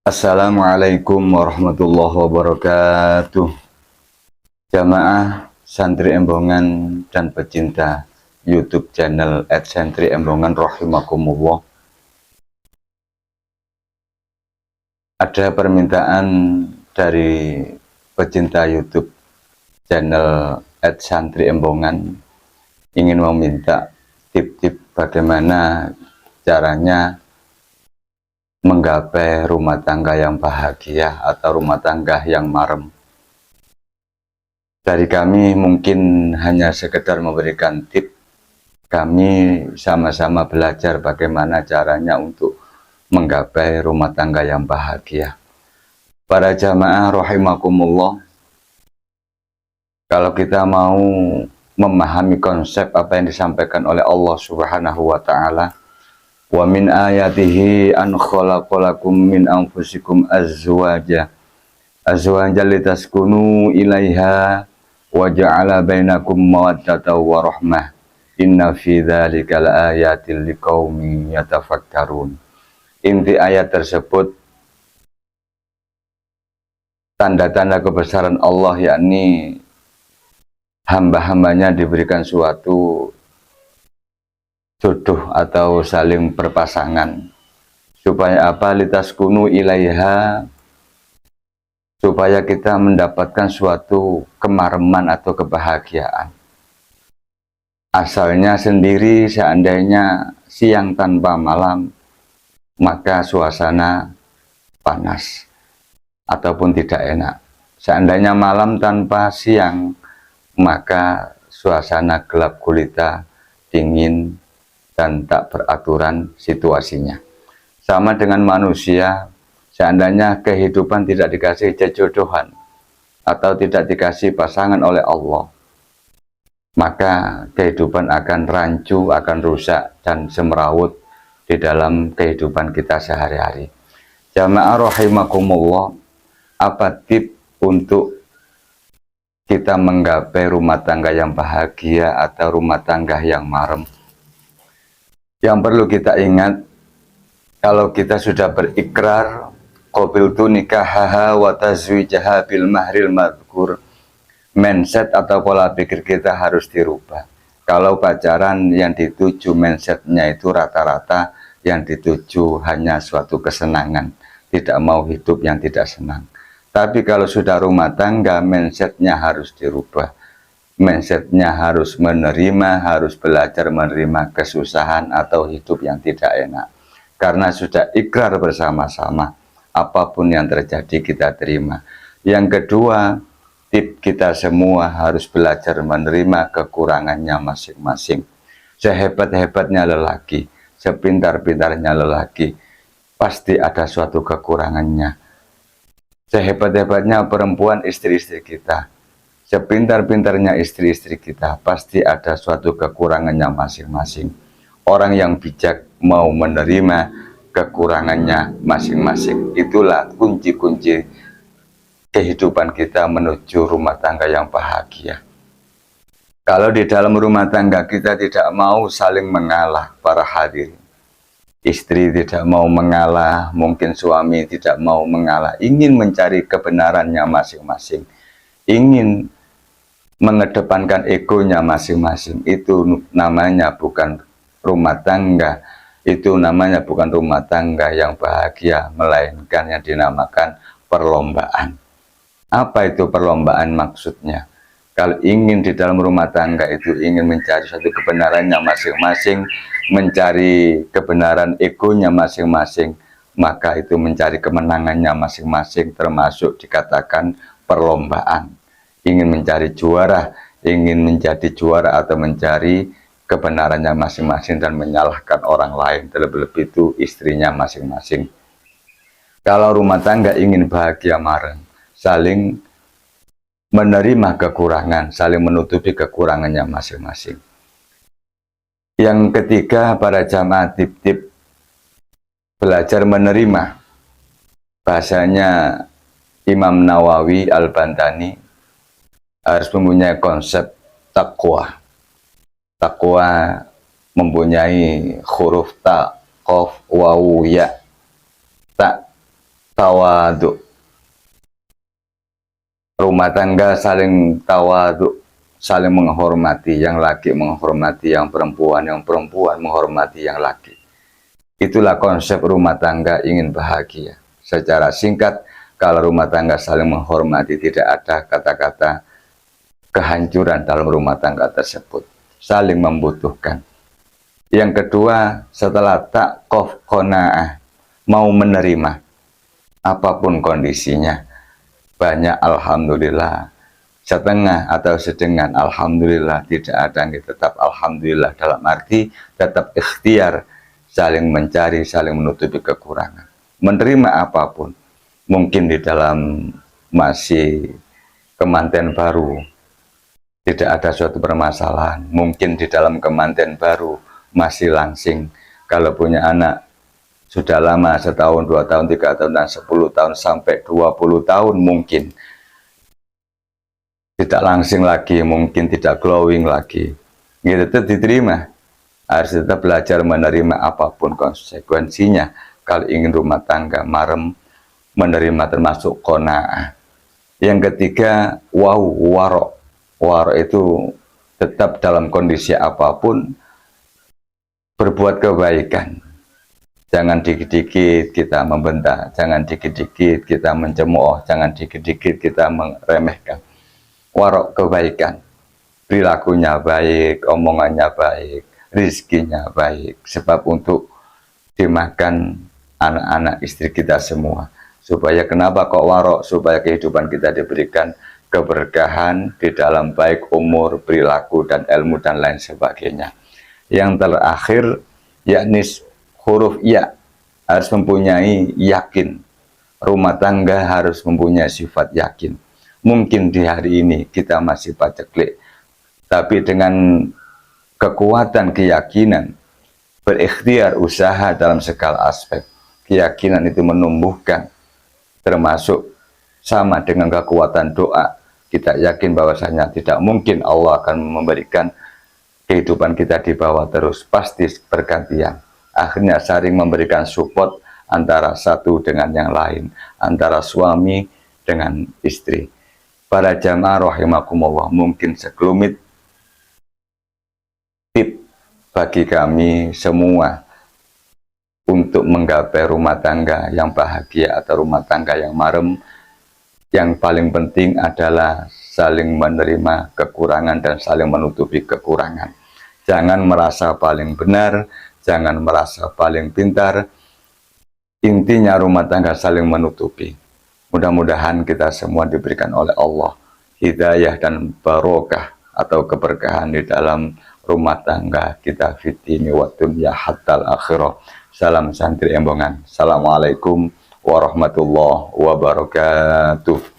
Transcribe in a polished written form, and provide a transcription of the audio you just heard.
Assalamualaikum warahmatullahi wabarakatuh. Jamaah santri Embongan dan pecinta YouTube channel @santri Embongan rahimakumullah. Ada permintaan dari pecinta YouTube channel @santri Embongan ingin meminta tip-tip bagaimana caranya menggapai rumah tangga yang bahagia atau rumah tangga yang marem. Dari kami mungkin hanya sekedar memberikan tip. Kami sama-sama belajar bagaimana caranya untuk menggapai rumah tangga yang bahagia. Para jamaah rahimakumullah, kalau kita mau memahami konsep apa yang disampaikan oleh Allah Subhanahu wa taala, wa min ayatihi an khalaqalakum min anfusikum azwaja litaskunu ilaiha wa ja'ala bainakum mawaddatan wa rahmah inna fi dzalika laayatil liqaumin yatafakkarun. Inti ayat tersebut tanda-tanda kebesaran Allah, yakni hamba-hambanya diberikan suatu jodoh atau saling berpasangan. Supaya apa? Litaskunu ilaiha, supaya kita mendapatkan suatu kemareman atau kebahagiaan. Asalnya sendiri, seandainya siang tanpa malam, maka suasana panas ataupun tidak enak. Seandainya malam tanpa siang, maka suasana gelap gulita, dingin, dan tak beraturan situasinya. Sama dengan manusia, seandainya kehidupan tidak dikasih jodohan atau tidak dikasih pasangan oleh Allah, maka kehidupan akan rancu, akan rusak, dan semrawut di dalam kehidupan kita sehari-hari. Jamaah rahimakumullah, apa tip untuk kita menggapai rumah tangga yang bahagia atau rumah tangga yang marem? Yang perlu kita ingat, kalau kita sudah berikrar qabiltu nikahaha wa tazwijaha bil mahril madhkur, mindset atau pola pikir kita harus dirubah. Kalau pacaran yang dituju mindsetnya itu rata-rata yang dituju hanya suatu kesenangan, tidak mau hidup yang tidak senang. Tapi kalau sudah rumah tangga, mindsetnya harus dirubah. Mindsetnya harus menerima, harus belajar menerima kesusahan atau hidup yang tidak enak. Karena sudah ikrar bersama-sama, apapun yang terjadi kita terima. Yang kedua, tip kita semua harus belajar menerima kekurangannya masing-masing. Sehebat-hebatnya lelaki, sepintar-pintarnya lelaki, pasti ada suatu kekurangannya. Sehebat-hebatnya perempuan, istri-istri kita, sepintar-pintarnya istri-istri kita, pasti ada suatu kekurangannya masing-masing. Orang yang bijak mau menerima kekurangannya masing-masing. Itulah kunci-kunci kehidupan kita menuju rumah tangga yang bahagia. Kalau di dalam rumah tangga kita tidak mau saling mengalah, para hadirin, istri tidak mau mengalah, mungkin suami tidak mau mengalah, ingin mencari kebenarannya masing-masing, ingin mengedepankan egonya masing-masing, itu namanya bukan rumah tangga. Itu namanya bukan rumah tangga yang bahagia, melainkan yang dinamakan perlombaan. Apa itu perlombaan maksudnya? Kalau ingin di dalam rumah tangga itu ingin mencari satu kebenarannya masing-masing, mencari kebenaran egonya masing-masing, maka itu mencari kemenangannya masing-masing, termasuk dikatakan perlombaan. Ingin mencari juara, ingin menjadi juara atau mencari kebenarannya masing-masing dan menyalahkan orang lain, terlebih-lebih itu istrinya masing-masing. Kalau rumah tangga ingin bahagia mareng, saling menerima kekurangan, saling menutupi kekurangannya masing-masing. Yang ketiga, para jamaah, tip-tip belajar menerima. Bahasanya Imam Nawawi Al-Bantani harus mempunyai konsep takwa. Takwa mempunyai huruf ta, qaf, wawu, ya. Tak Tawadhu. Rumah tangga saling tawadhu, saling menghormati, yang laki menghormati yang perempuan menghormati yang laki. Itulah konsep rumah tangga ingin bahagia. Secara singkat, kalau rumah tangga saling menghormati, tidak ada kata-kata kehancuran dalam rumah tangga tersebut. Saling membutuhkan. Yang kedua, setelah taqof qanaah, mau menerima apapun kondisinya. Banyak alhamdulillah, setengah atau sedengan alhamdulillah, tidak ada yang tetap alhamdulillah, dalam arti tetap ikhtiar, saling mencari, saling menutupi kekurangan. Menerima apapun, mungkin di dalam masih kemanten baru tidak ada suatu permasalahan, mungkin di dalam kemanten baru masih langsing, kalau punya anak sudah lama, setahun, 2 tahun, 3 tahun, dan 10 tahun, sampai 20 tahun mungkin tidak langsing lagi, mungkin tidak glowing lagi. Gitu tetap diterima. Harus tetap belajar menerima apapun konsekuensinya. Kalau ingin rumah tangga marem, menerima termasuk qanaah. Yang ketiga, warok. Warok itu tetap dalam kondisi apapun berbuat kebaikan. Jangan dikit-dikit kita membentak, jangan dikit-dikit kita mencemooh, jangan dikit-dikit kita meremehkan. Warok kebaikan, perilakunya baik, omongannya baik, rizkinya baik. Sebab untuk dimakan anak-anak istri kita semua. Supaya kenapa kok warok? Supaya kehidupan kita diberikan keberkahan di dalam baik umur, perilaku, dan ilmu, dan lain sebagainya. Yang terakhir, yakni huruf ya, harus mempunyai yakin. Rumah tangga harus mempunyai sifat yakin. Mungkin di hari ini kita masih paceklik, tapi dengan kekuatan keyakinan, berikhtiar, usaha dalam segala aspek, keyakinan itu menumbuhkan, termasuk sama dengan kekuatan doa. Kita yakin bahwasanya tidak mungkin Allah akan memberikan kehidupan kita di bawah terus, pasti bergantian. Akhirnya saling memberikan support antara satu dengan yang lain, antara suami dengan istri. Para jamaah rahimakumullah, mungkin sekelumit tip bagi kami semua untuk menggapai rumah tangga yang bahagia atau rumah tangga yang marem. Yang paling penting adalah saling menerima kekurangan dan saling menutupi kekurangan. Jangan merasa paling benar, jangan merasa paling pintar. Intinya rumah tangga saling menutupi. Mudah-mudahan kita semua diberikan oleh Allah hidayah dan barokah atau keberkahan di dalam rumah tangga kita, fitini wa dunya hatta akhirah. Salam santri embongan. Assalamualaikum warahmatullahi wabarakatuh.